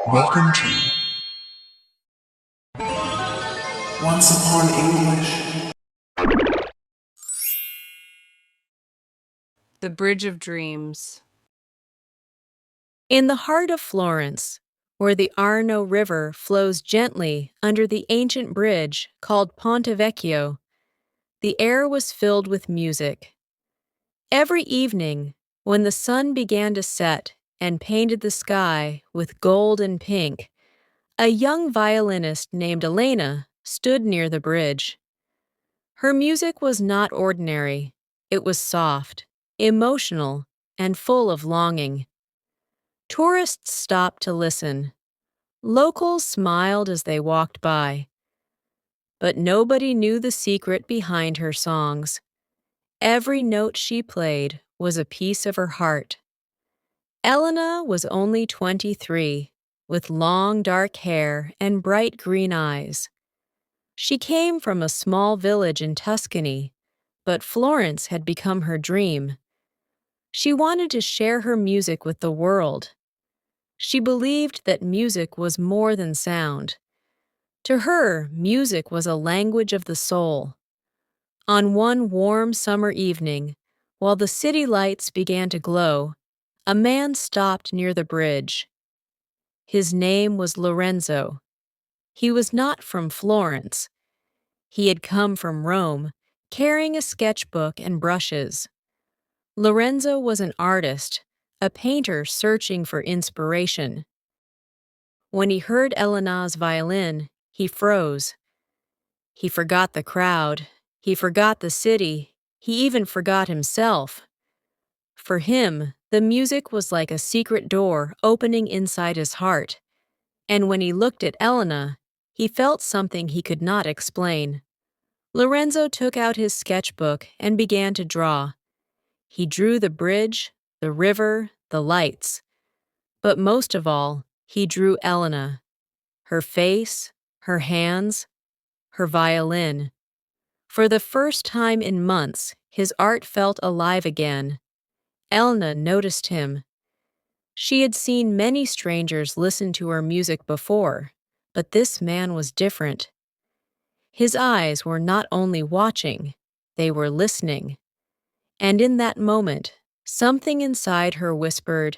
Welcome to Once Upon English. The Bridge of Dreams. In the heart of Florence, where the Arno River flows gently under the ancient bridge called Ponte Vecchio, the air was filled with music. Every evening, when the sun began to set and painted the sky with gold and pink, a young violinist named Elena stood near the bridge. Her music was not ordinary. It was soft, emotional, and full of longing. Tourists stopped to listen. Locals smiled as they walked by. But nobody knew the secret behind her songs. Every note she played was a piece of her heart. Elena was only 23, with long dark hair and bright green eyes. She came from a small village in Tuscany, but Florence had become her dream. She wanted to share her music with the world. She believed that music was more than sound. To her, music was a language of the soul. On one warm summer evening, while the city lights began to glow, a man stopped near the bridge. His name was Lorenzo. He was not from Florence. He had come from Rome, carrying a sketchbook and brushes. Lorenzo was an artist, a painter searching for inspiration. When he heard Elena's violin, he froze. He forgot the crowd. He forgot the city. He even forgot himself. For him, the music was like a secret door opening inside his heart. And when he looked at Elena, he felt something he could not explain. Lorenzo took out his sketchbook and began to draw. He drew the bridge, the river, the lights. But most of all, he drew Elena. Her face, her hands, her violin. For the first time in months, his art felt alive again. Elena noticed him. She had seen many strangers listen to her music before, but this man was different. His eyes were not only watching, they were listening. And in that moment, something inside her whispered,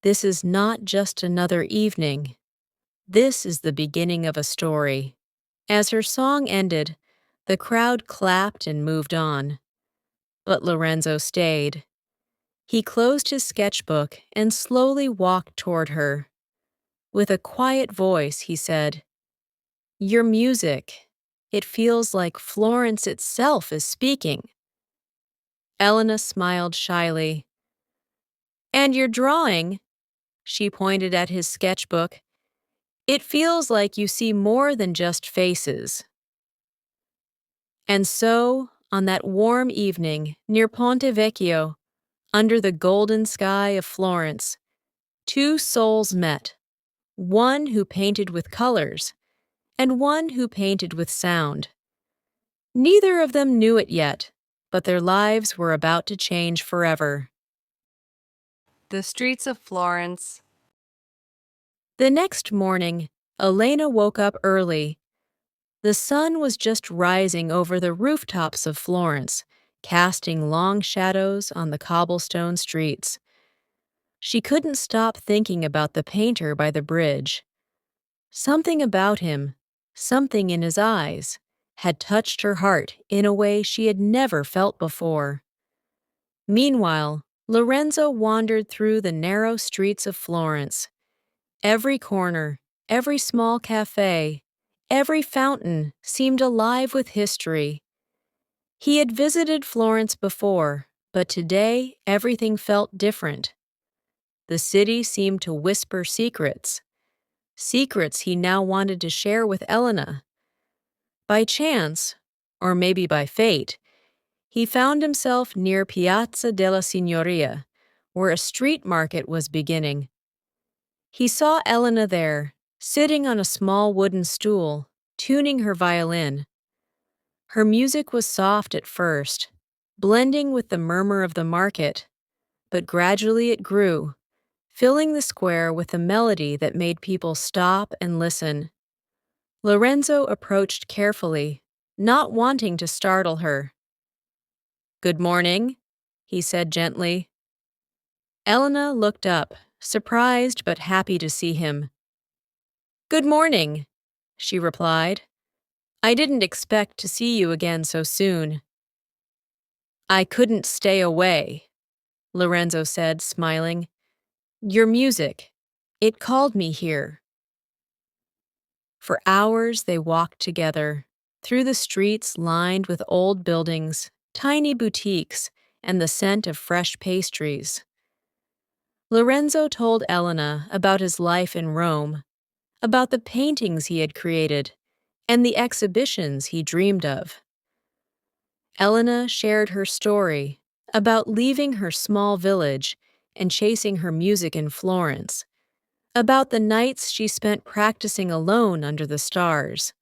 "This is not just another evening. This is the beginning of a story." As her song ended, the crowd clapped and moved on. But Lorenzo stayed. He closed his sketchbook and slowly walked toward her. With a quiet voice, he said, "Your music. It feels like Florence itself is speaking." Elena smiled shyly. "And your drawing," she pointed at his sketchbook, "it feels like you see more than just faces." And so, on that warm evening near Ponte Vecchio, under the golden sky of Florence, two souls met, one who painted with colors and one who painted with sound. Neither of them knew it yet, but their lives were about to change forever. The Streets of Florence. The next morning, Elena woke up early. The sun was just rising over the rooftops of Florence, casting long shadows on the cobblestone streets. She couldn't stop thinking about the painter by the bridge. Something about him, something in his eyes, had touched her heart in a way she had never felt before. Meanwhile, Lorenzo wandered through the narrow streets of Florence. Every corner, every small cafe, every fountain seemed alive with history. He had visited Florence before, but today everything felt different. The city seemed to whisper secrets. Secrets he now wanted to share with Elena. By chance, or maybe by fate, he found himself near Piazza della Signoria, where a street market was beginning. He saw Elena there, sitting on a small wooden stool, tuning her violin. Her music was soft at first, blending with the murmur of the market, but gradually it grew, filling the square with a melody that made people stop and listen. Lorenzo approached carefully, not wanting to startle her. "Good morning," he said gently. Elena looked up, surprised but happy to see him. "Good morning," she replied. "I didn't expect to see you again so soon." "I couldn't stay away," Lorenzo said, smiling. "Your music, it called me here." For hours they walked together, through the streets lined with old buildings, tiny boutiques, and the scent of fresh pastries. Lorenzo told Elena about his life in Rome, about the paintings he had created, and the exhibitions he dreamed of. Elena shared her story about leaving her small village and chasing her music in Florence, about the nights she spent practicing alone under the stars.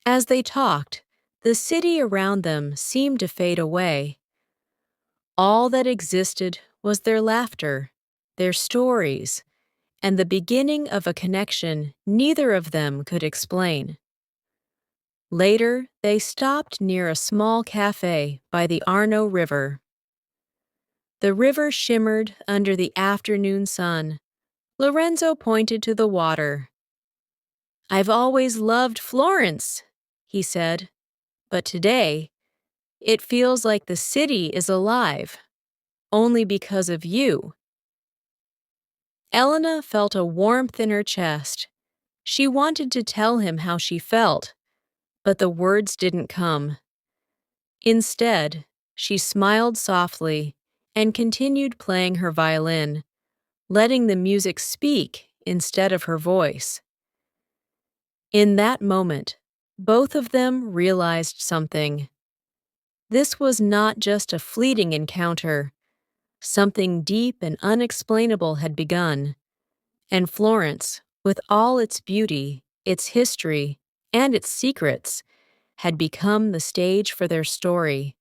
As they talked, the city around them seemed to fade away. All that existed was their laughter, their stories, and the beginning of a connection neither of them could explain. Later, they stopped near a small cafe by the Arno River. The river shimmered under the afternoon sun. Lorenzo pointed to the water. "I've always loved Florence," he said, "but today, it feels like the city is alive, only because of you." Elena felt a warmth in her chest. She wanted to tell him how she felt, but the words didn't come. Instead, she smiled softly and continued playing her violin, letting the music speak instead of her voice. In that moment, both of them realized something. This was not just a fleeting encounter. Something deep and unexplainable had begun, and Florence, with all its beauty, its history, and its secrets, had become the stage for their story.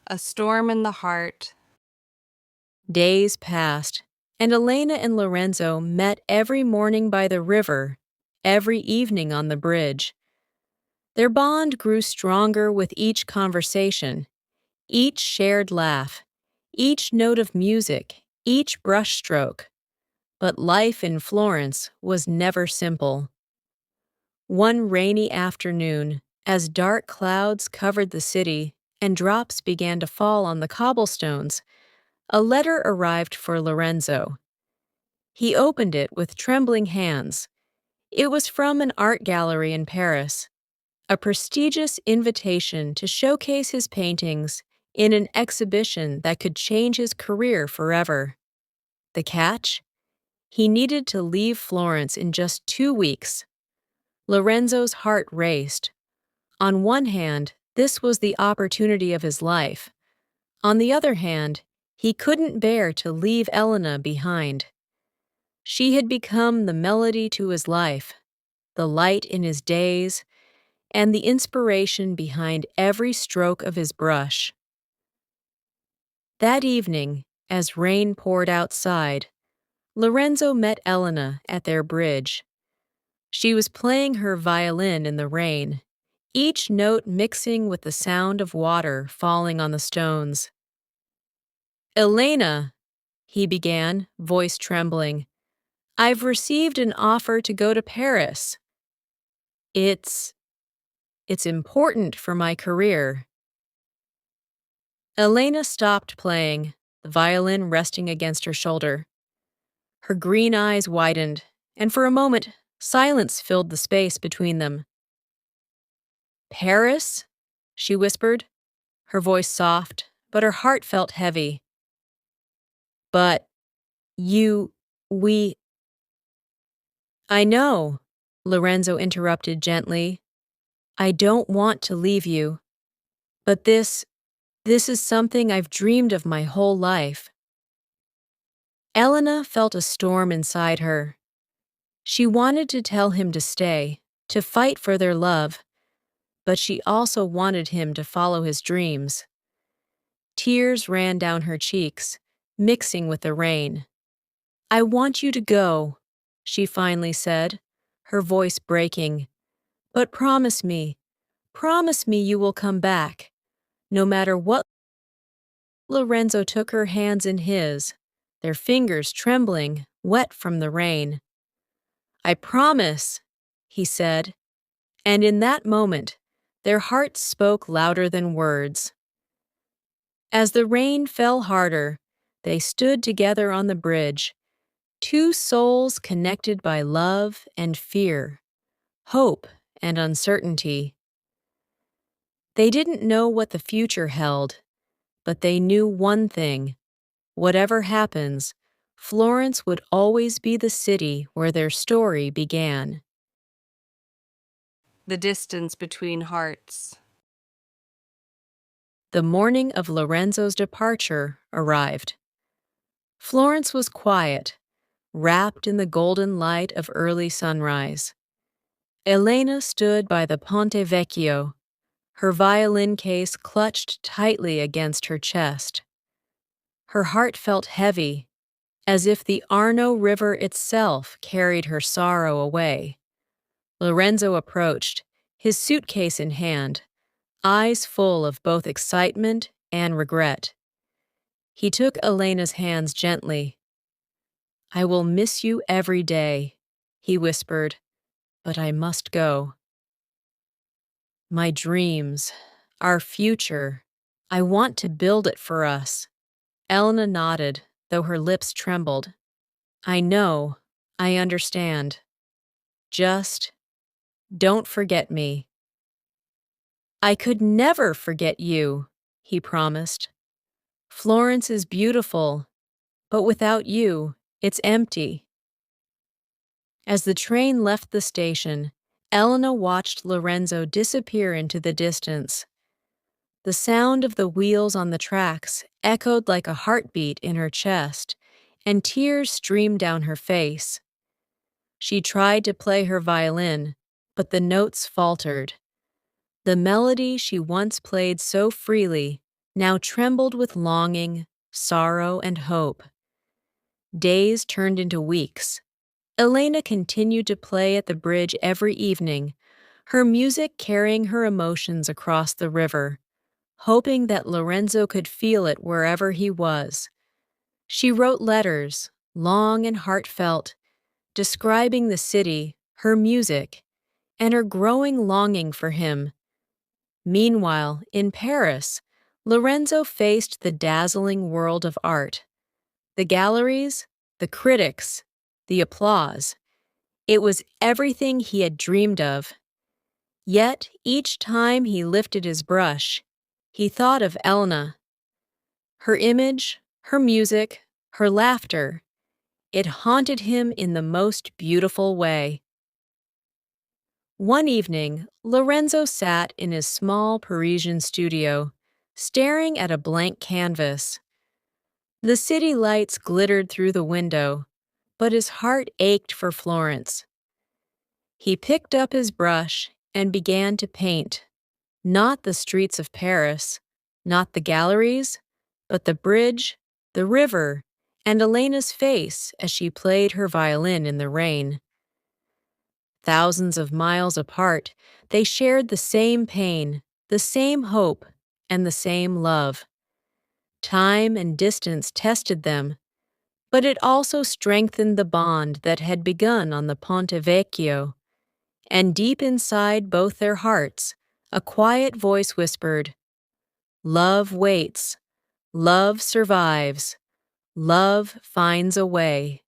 A storm in the heart. Days passed, and Elena and Lorenzo met every morning by the river, every evening on the bridge. Their bond grew stronger with each conversation, each shared laugh, each note of music, each brushstroke. But life in Florence was never simple. One rainy afternoon, as dark clouds covered the city and drops began to fall on the cobblestones, a letter arrived for Lorenzo. He opened it with trembling hands. It was from an art gallery in Paris, a prestigious invitation to showcase his paintings in an exhibition that could change his career forever. The catch? He needed to leave Florence in just 2 weeks. Lorenzo's heart raced. On one hand, this was the opportunity of his life. On the other hand, he couldn't bear to leave Elena behind. She had become the melody to his life, the light in his days, and the inspiration behind every stroke of his brush. That evening, as rain poured outside, Lorenzo met Elena at their bridge. She was playing her violin in the rain, each note mixing with the sound of water falling on the stones. "Elena," he began, voice trembling, "I've received an offer to go to Paris. It's important for my career." Elena stopped playing, the violin resting against her shoulder. Her green eyes widened, and for a moment, silence filled the space between them. "Paris?" she whispered, her voice soft, but her heart felt heavy. "But we—" "I know," Lorenzo interrupted gently. "I don't want to leave you. But this is something I've dreamed of my whole life." Elena felt a storm inside her. She wanted to tell him to stay, to fight for their love, but she also wanted him to follow his dreams. Tears ran down her cheeks, mixing with the rain. "I want you to go," she finally said, her voice breaking. "But promise me you will come back, no matter what." Lorenzo took her hands in his, their fingers trembling, wet from the rain. "I promise," he said, and in that moment, their hearts spoke louder than words. As the rain fell harder, they stood together on the bridge, two souls connected by love and fear, hope and uncertainty. They didn't know what the future held, but they knew one thing: whatever happens, Florence would always be the city where their story began. The distance between hearts. The morning of Lorenzo's departure arrived. Florence was quiet, wrapped in the golden light of early sunrise. Elena stood by the Ponte Vecchio, her violin case clutched tightly against her chest. Her heart felt heavy, as if the Arno River itself carried her sorrow away. Lorenzo approached, his suitcase in hand, eyes full of both excitement and regret. He took Elena's hands gently. "I will miss you every day," he whispered, "but I must go. My dreams, our future, I want to build it for us." Elena nodded, though her lips trembled. "I know, I understand. Just don't forget me." "I could never forget you," he promised. "Florence is beautiful, but without you, it's empty." As the train left the station, Elena watched Lorenzo disappear into the distance. The sound of the wheels on the tracks echoed like a heartbeat in her chest, and tears streamed down her face. She tried to play her violin, but the notes faltered. The melody she once played so freely now trembled with longing, sorrow, and hope. Days turned into weeks. Elena continued to play at the bridge every evening, her music carrying her emotions across the river, hoping that Lorenzo could feel it wherever he was. She wrote letters, long and heartfelt, describing the city, her music, and her growing longing for him. Meanwhile, in Paris, Lorenzo faced the dazzling world of art. The galleries, the critics, the applause. It was everything he had dreamed of. Yet, each time he lifted his brush, he thought of Elena. Her image, her music, her laughter. It haunted him in the most beautiful way. One evening, Lorenzo sat in his small Parisian studio, staring at a blank canvas. The city lights glittered through the window, but his heart ached for Florence. He picked up his brush and began to paint, not the streets of Paris, not the galleries, but the bridge, the river, and Elena's face as she played her violin in the rain. Thousands of miles apart, they shared the same pain, the same hope, and the same love. Time and distance tested them, but it also strengthened the bond that had begun on the Ponte Vecchio. And deep inside both their hearts, a quiet voice whispered, "Love waits, love survives, love finds a way."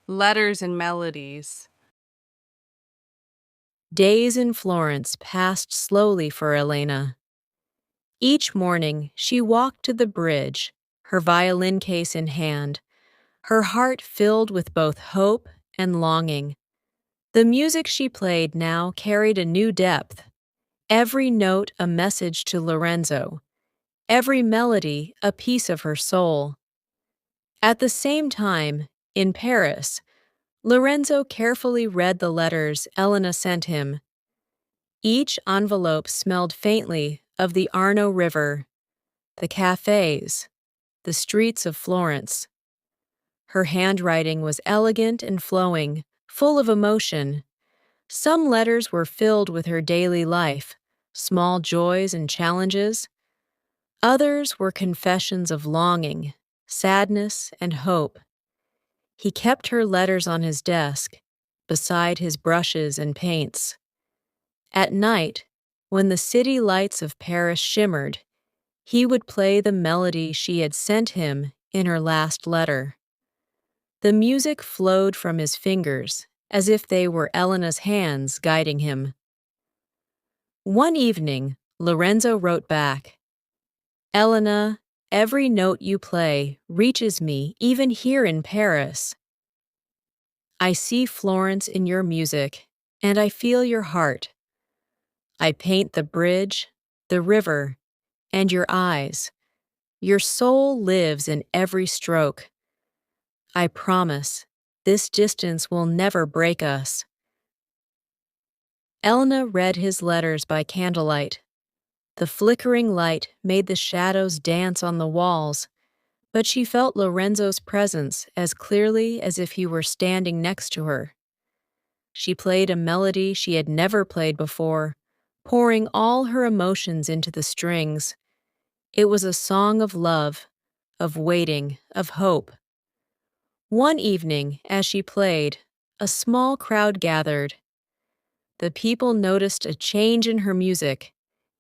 Letters and melodies. Days in Florence passed slowly for Elena. Each morning, she walked to the bridge, her violin case in hand, her heart filled with both hope and longing. The music she played now carried a new depth, every note a message to Lorenzo, every melody a piece of her soul. At the same time, in Paris, Lorenzo carefully read the letters Elena sent him. Each envelope smelled faintly of the Arno River, the cafes, the streets of Florence. Her handwriting was elegant and flowing, full of emotion. Some letters were filled with her daily life, small joys and challenges. Others were confessions of longing, sadness, and hope. He kept her letters on his desk, beside his brushes and paints. At night, when the city lights of Paris shimmered, he would play the melody she had sent him in her last letter. The music flowed from his fingers, as if they were Elena's hands guiding him. One evening, Lorenzo wrote back, "Elena, every note you play reaches me even here in Paris. I see Florence in your music, and I feel your heart. I paint the bridge, the river, and your eyes. Your soul lives in every stroke. I promise, this distance will never break us." Elena read his letters by candlelight. The flickering light made the shadows dance on the walls, but she felt Lorenzo's presence as clearly as if he were standing next to her. She played a melody she had never played before, pouring all her emotions into the strings. It was a song of love, of waiting, of hope. One evening, as she played, a small crowd gathered. The people noticed a change in her music.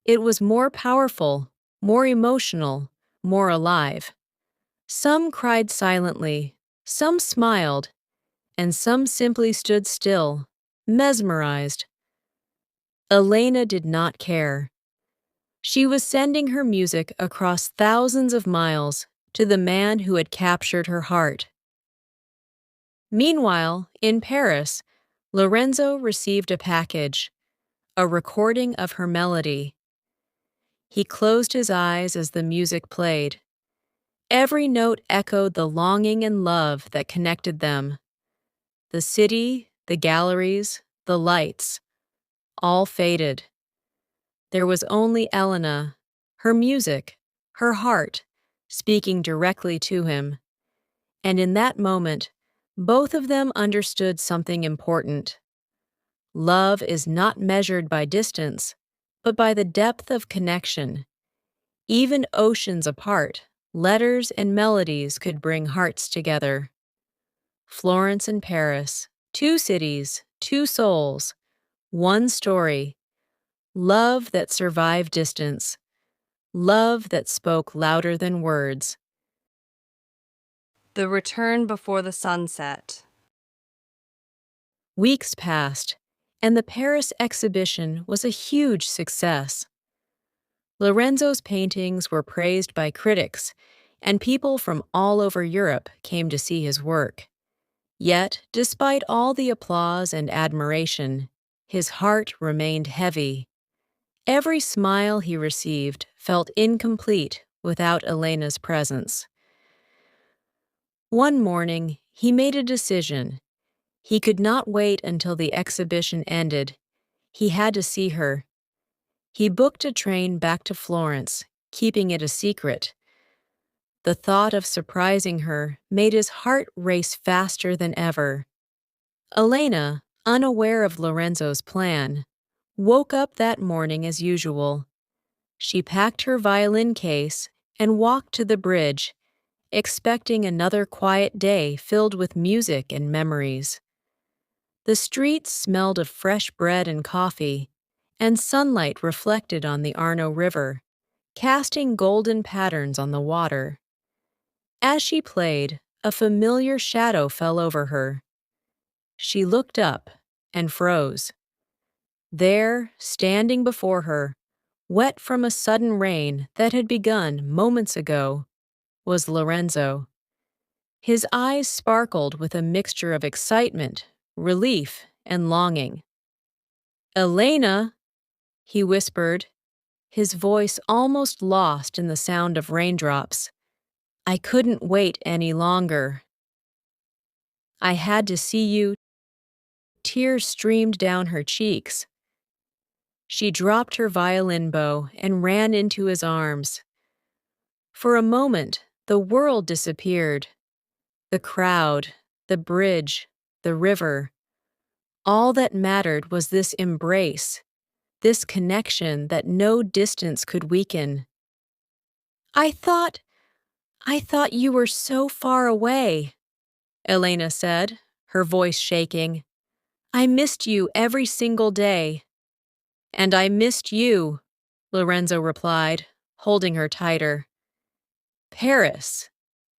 It was more powerful, more emotional, more alive. Some cried silently, some smiled, and some simply stood still, mesmerized. Elena did not care. She was sending her music across thousands of miles to the man who had captured her heart. Meanwhile, in Paris, Lorenzo received a package, a recording of her melody. He closed his eyes as the music played. Every note echoed the longing and love that connected them. The city, the galleries, the lights, all faded. There was only Elena, her music, her heart, speaking directly to him. And in that moment, both of them understood something important. Love is not measured by distance, but by the depth of connection. Even oceans apart, letters and melodies could bring hearts together. Florence and Paris, two cities, two souls, one story. Love that survived distance. Love that spoke louder than words. The Return Before the Sunset. Weeks passed, and the Paris exhibition was a huge success. Lorenzo's paintings were praised by critics, and people from all over Europe came to see his work. Yet, despite all the applause and admiration, his heart remained heavy. Every smile he received felt incomplete without Elena's presence. One morning, he made a decision. He could not wait until the exhibition ended. He had to see her. He booked a train back to Florence, keeping it a secret. The thought of surprising her made his heart race faster than ever. Elena, unaware of Lorenzo's plan, woke up that morning as usual. She packed her violin case and walked to the bridge, expecting another quiet day filled with music and memories. The streets smelled of fresh bread and coffee, and sunlight reflected on the Arno River, casting golden patterns on the water. As she played, a familiar shadow fell over her. She looked up and froze. There, standing before her, wet from a sudden rain that had begun moments ago, was Lorenzo. His eyes sparkled with a mixture of excitement, relief, and longing. "Elena," he whispered, his voice almost lost in the sound of raindrops. "I couldn't wait any longer. I had to see you." Tears streamed down her cheeks. She dropped her violin bow and ran into his arms. For a moment, the world disappeared. The crowd, the bridge, the river. All that mattered was this embrace, this connection that no distance could weaken. I thought you were so far away, Elena said, her voice shaking. I missed you every single day. And I missed you, Lorenzo replied, holding her tighter. Paris,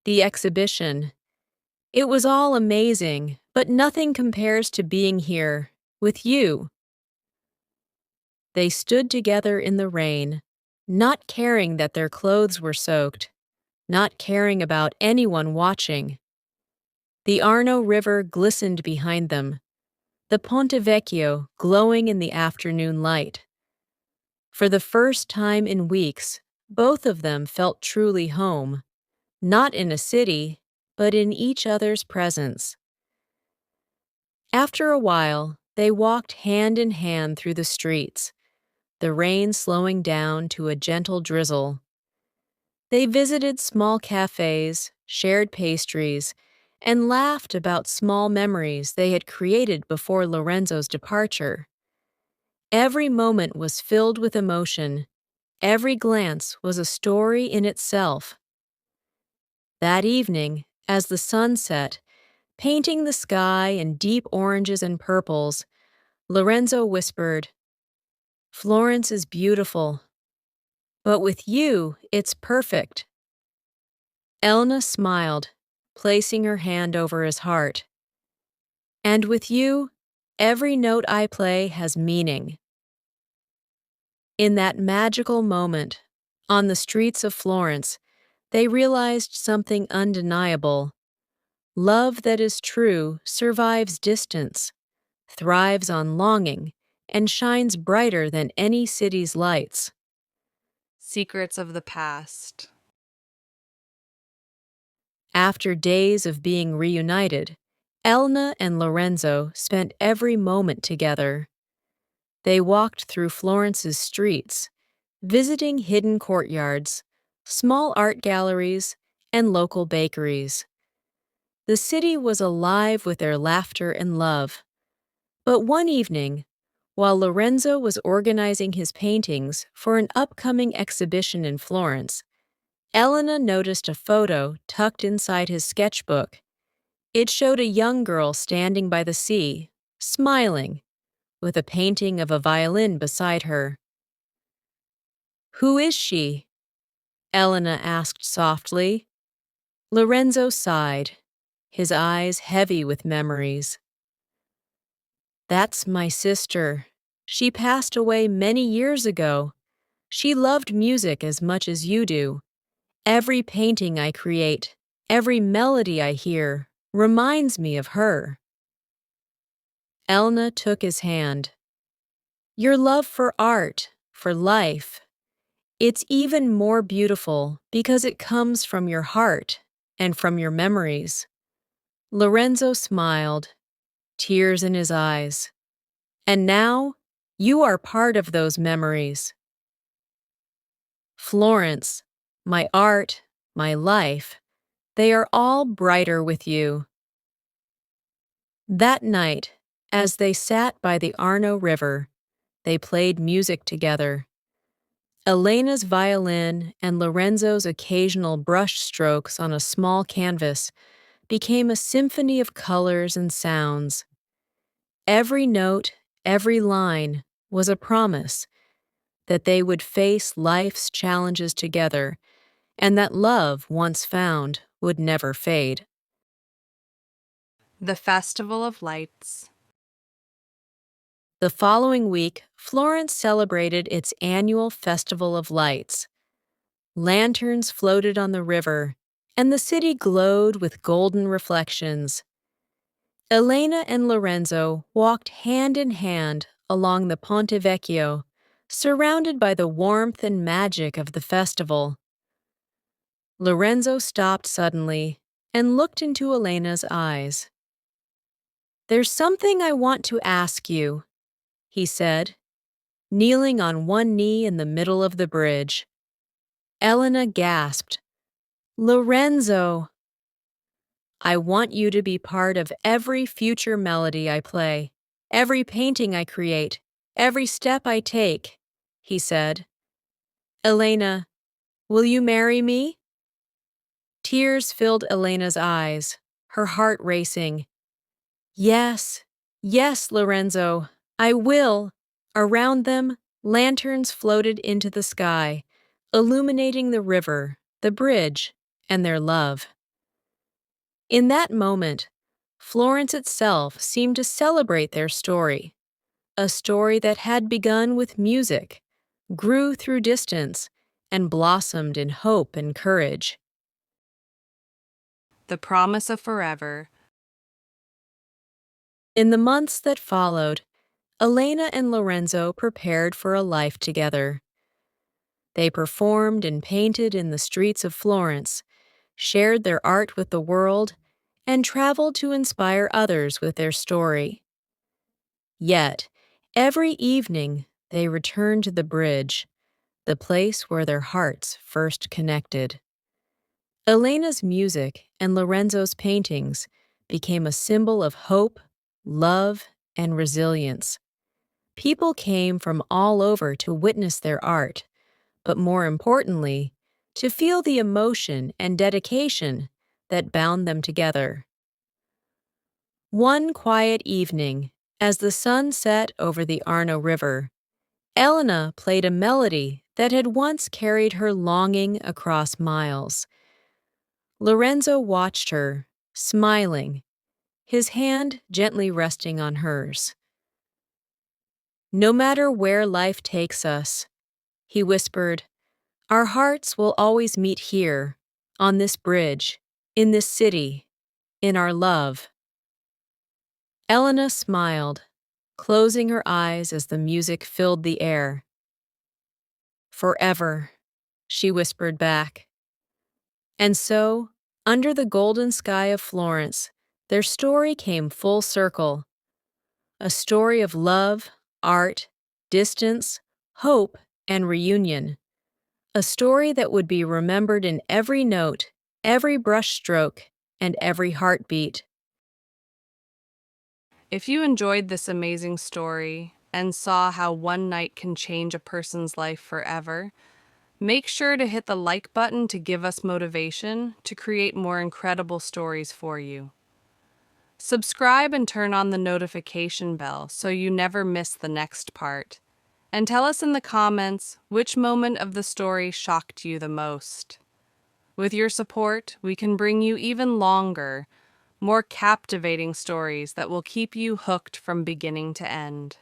the exhibition. It was all amazing, but nothing compares to being here, with you. They stood together in the rain, not caring that their clothes were soaked, not caring about anyone watching. The Arno River glistened behind them, the Ponte Vecchio glowing in the afternoon light. For the first time in weeks, both of them felt truly home, not in a city, but in each other's presence. After a while, they walked hand in hand through the streets, the rain slowing down to a gentle drizzle. They visited small cafes, shared pastries, and laughed about small memories they had created before Lorenzo's departure. Every moment was filled with emotion. Every glance was a story in itself. That evening, as the sun set, painting the sky in deep oranges and purples, Lorenzo whispered, Florence is beautiful, but with you, it's perfect. Elena smiled, placing her hand over his heart. And with you, every note I play has meaning. In that magical moment, on the streets of Florence, they realized something undeniable. Love that is true survives distance, thrives on longing, and shines brighter than any city's lights. Secrets of the past. After days of being reunited, Elna and Lorenzo spent every moment together. They walked through Florence's streets, visiting hidden courtyards, small art galleries, and local bakeries. The city was alive with their laughter and love. But one evening, while Lorenzo was organizing his paintings for an upcoming exhibition in Florence, Elena noticed a photo tucked inside his sketchbook. It showed a young girl standing by the sea, smiling, with a painting of a violin beside her. Who is she? Elena asked softly. Lorenzo sighed, his eyes heavy with memories. That's my sister. She passed away many years ago. She loved music as much as you do. Every painting I create, every melody I hear, reminds me of her. Elna took his hand. Your love for art, for life, it's even more beautiful because it comes from your heart and from your memories. Lorenzo smiled, tears in his eyes. And now, you are part of those memories. Florence, my art, my life, they are all brighter with you. That night, as they sat by the Arno River, they played music together. Elena's violin and Lorenzo's occasional brush strokes on a small canvas became a symphony of colors and sounds. Every note, every line was a promise that they would face life's challenges together and that love, once found, would never fade. The Festival of Lights. The following week, Florence celebrated its annual Festival of Lights. Lanterns floated on the river, and the city glowed with golden reflections. Elena and Lorenzo walked hand in hand along the Ponte Vecchio, surrounded by the warmth and magic of the festival. Lorenzo stopped suddenly and looked into Elena's eyes. There's something I want to ask you, he said, kneeling on one knee in the middle of the bridge. Elena gasped. Lorenzo, I want you to be part of every future melody I play, every painting I create, every step I take, he said. Elena, will you marry me? Tears filled Elena's eyes, her heart racing. Yes, yes, Lorenzo, I will. Around them, lanterns floated into the sky, illuminating the river, the bridge, and their love. In that moment, Florence itself seemed to celebrate their story, a story that had begun with music, grew through distance, and blossomed in hope and courage. The promise of forever. In the months that followed, Elena and Lorenzo prepared for a life together. They performed and painted in the streets of Florence, shared their art with the world, and traveled to inspire others with their story. Yet, every evening they returned to the bridge, the place where their hearts first connected. Elena's music and Lorenzo's paintings became a symbol of hope, love, and resilience. People came from all over to witness their art, but more importantly, to feel the emotion and dedication that bound them together. One quiet evening, as the sun set over the Arno River, Elena played a melody that had once carried her longing across miles. Lorenzo watched her, smiling, his hand gently resting on hers. No matter where life takes us, he whispered, our hearts will always meet here, on this bridge, in this city, in our love. Elena smiled, closing her eyes as the music filled the air. Forever, she whispered back. And so, under the golden sky of Florence, their story came full circle. A story of love, art, distance, hope, and reunion. A story that would be remembered in every note, every brushstroke, and every heartbeat. If you enjoyed this amazing story and saw how one night can change a person's life forever, make sure to hit the like button to give us motivation to create more incredible stories for you. Subscribe and turn on the notification bell so you never miss the next part. And tell us in the comments which moment of the story shocked you the most. With your support, we can bring you even longer, more captivating stories that will keep you hooked from beginning to end.